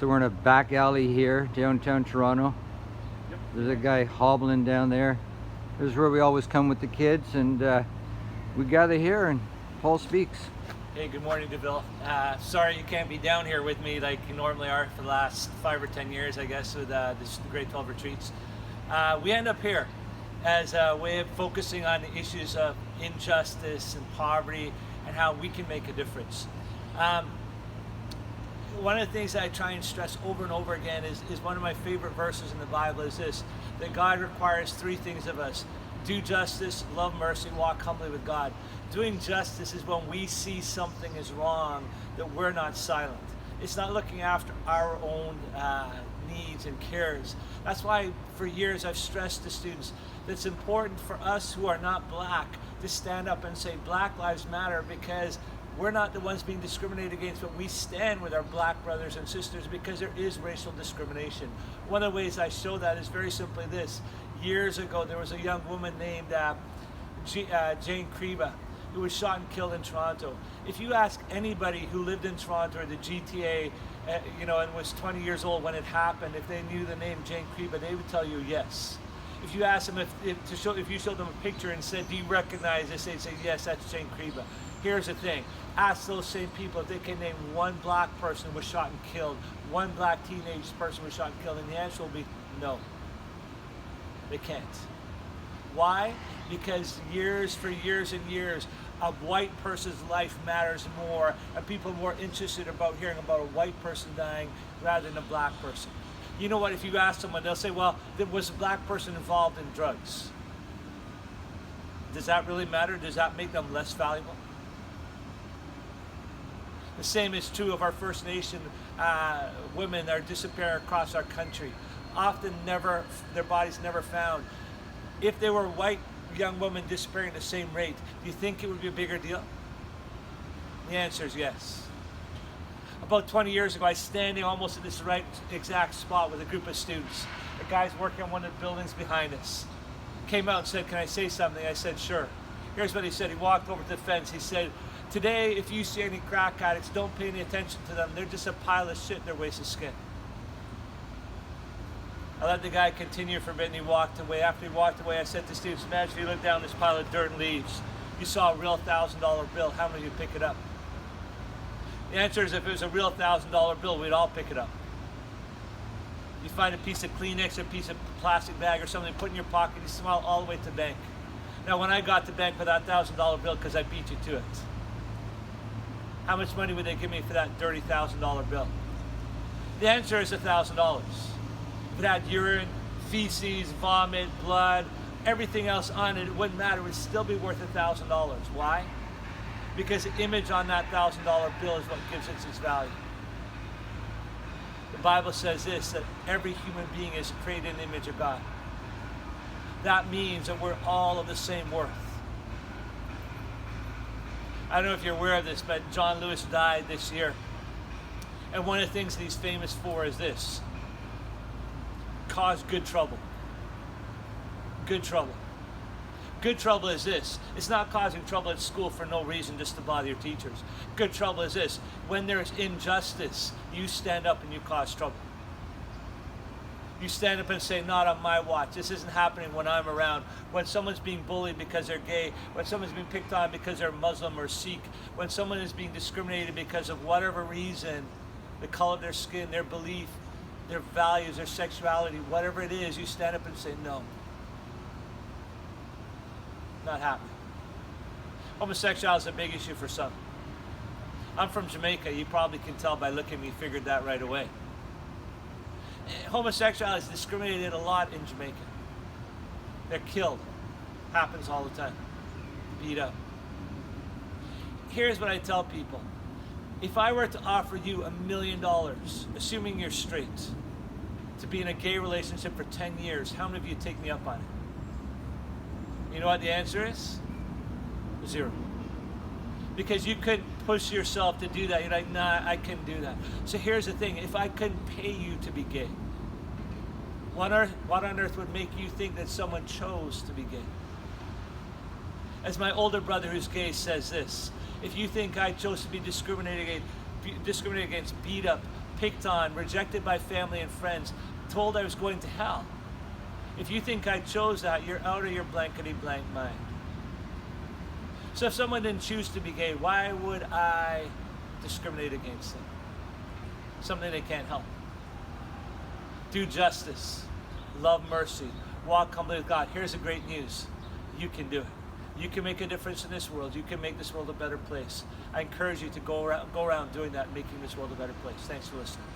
So we're in a back alley here, downtown Toronto. Yep. There's a guy hobbling down there. This is where we always come with the kids, and we gather here and Paul speaks. Hey, good morning, DeVille. Sorry you can't be down here with me like you normally are for the last 5 or 10 years, I guess, with the Grade 12 retreats. We end up here as a way of focusing on the issues of injustice and poverty and how we can make a difference. One of the things that I try and stress over and over again is one of my favorite verses in the Bible is this, that God requires 3 things of us: do justice, love mercy, walk humbly with God. Doing justice is when we see something is wrong, that we're not silent. It's not looking after our own needs and cares. That's why for years I've stressed to students that it's important for us who are not black to stand up and say Black Lives Matter, because we're not the ones being discriminated against, but we stand with our black brothers and sisters because there is racial discrimination. One of the ways I show that is very simply this. Years ago, there was a young woman named Jane Creba who was shot and killed in Toronto. If you ask anybody who lived in Toronto or the GTA, and was 20 years old when it happened, if they knew the name Jane Creba, they would tell you yes. If you ask them if you showed them a picture and said, "Do you recognize this?" they'd say, "Yes, that's Jane Creba." Here's the thing. Ask those same people if they can name one black person who was shot and killed, one black teenage person who was shot and killed, and the answer will be no. They can't. Why? Because for years and years, a white person's life matters more, and people are more interested about hearing about a white person dying rather than a black person. You know what, if you ask someone, they'll say, well, was a black person involved in drugs? Does that really matter? Does that make them less valuable? The same is true of our First Nation women that are disappearing across our country. Often their bodies never found. If they were white young women disappearing at the same rate, do you think it would be a bigger deal? The answer is yes. About 20 years ago, I was standing almost at this right exact spot with a group of students. The guy's working on one of the buildings behind us. Came out and said, "Can I say something?" I said, "Sure." Here's what he said. He walked over to the fence. He said, "Today, if you see any crack addicts, don't pay any attention to them. They're just a pile of shit in their waste of skin." I let the guy continue for a bit and he walked away. After he walked away, I said to students, imagine if you looked down this pile of dirt and leaves. You saw a real $1,000 bill. How many of you pick it up? The answer is if it was a real $1,000 bill, we'd all pick it up. You find a piece of Kleenex, a piece of plastic bag or something, put in your pocket, you smile all the way to the bank. Now, when I got to the bank with that $1,000 bill, because I beat you to it, how much money would they give me for that dirty $1,000 bill? The answer is $1,000. If it had urine, feces, vomit, blood, everything else on it, it wouldn't matter. It would still be worth $1,000. Why? Because the image on that $1,000 bill is what gives it its value. The Bible says this, that every human being is created in the image of God. That means that we're all of the same worth. I don't know if you're aware of this, but John Lewis died this year. And one of the things that he's famous for is this: cause good trouble. Good trouble. Good trouble is this. It's not causing trouble at school for no reason, just to bother your teachers. Good trouble is this. When there is injustice, you stand up and you cause trouble. You stand up and say, not on my watch. This isn't happening when I'm around. When someone's being bullied because they're gay, when someone's being picked on because they're Muslim or Sikh, when someone is being discriminated because of whatever reason, the color of their skin, their belief, their values, their sexuality, whatever it is, you stand up and say, no. Not happening. Homosexuality is a big issue for some. I'm from Jamaica. You probably can tell by looking at me, figured that right away. Homosexuality is discriminated a lot in Jamaica. They're killed. Happens all the time. Beat up. Here's what I tell people. If I were to offer you $1 million, assuming you're straight, to be in a gay relationship for 10 years, how many of you take me up on it? You know what the answer is? 0. Because you couldn't push yourself to do that. You're like, nah, I couldn't do that. So here's the thing. If I couldn't pay you to be gay, what on earth would make you think that someone chose to be gay? As my older brother who's gay says this, if you think I chose to be discriminated against, discriminated against, beat up, picked on, rejected by family and friends, told I was going to hell. If you think I chose that, you're out of your blankety blank mind. So if someone didn't choose to be gay, why would I discriminate against them? Something they can't help. Do justice, love mercy, walk humbly with God. Here's the great news. You can do it. You can make a difference in this world. You can make this world a better place. I encourage you to go around doing that, making this world a better place. Thanks for listening.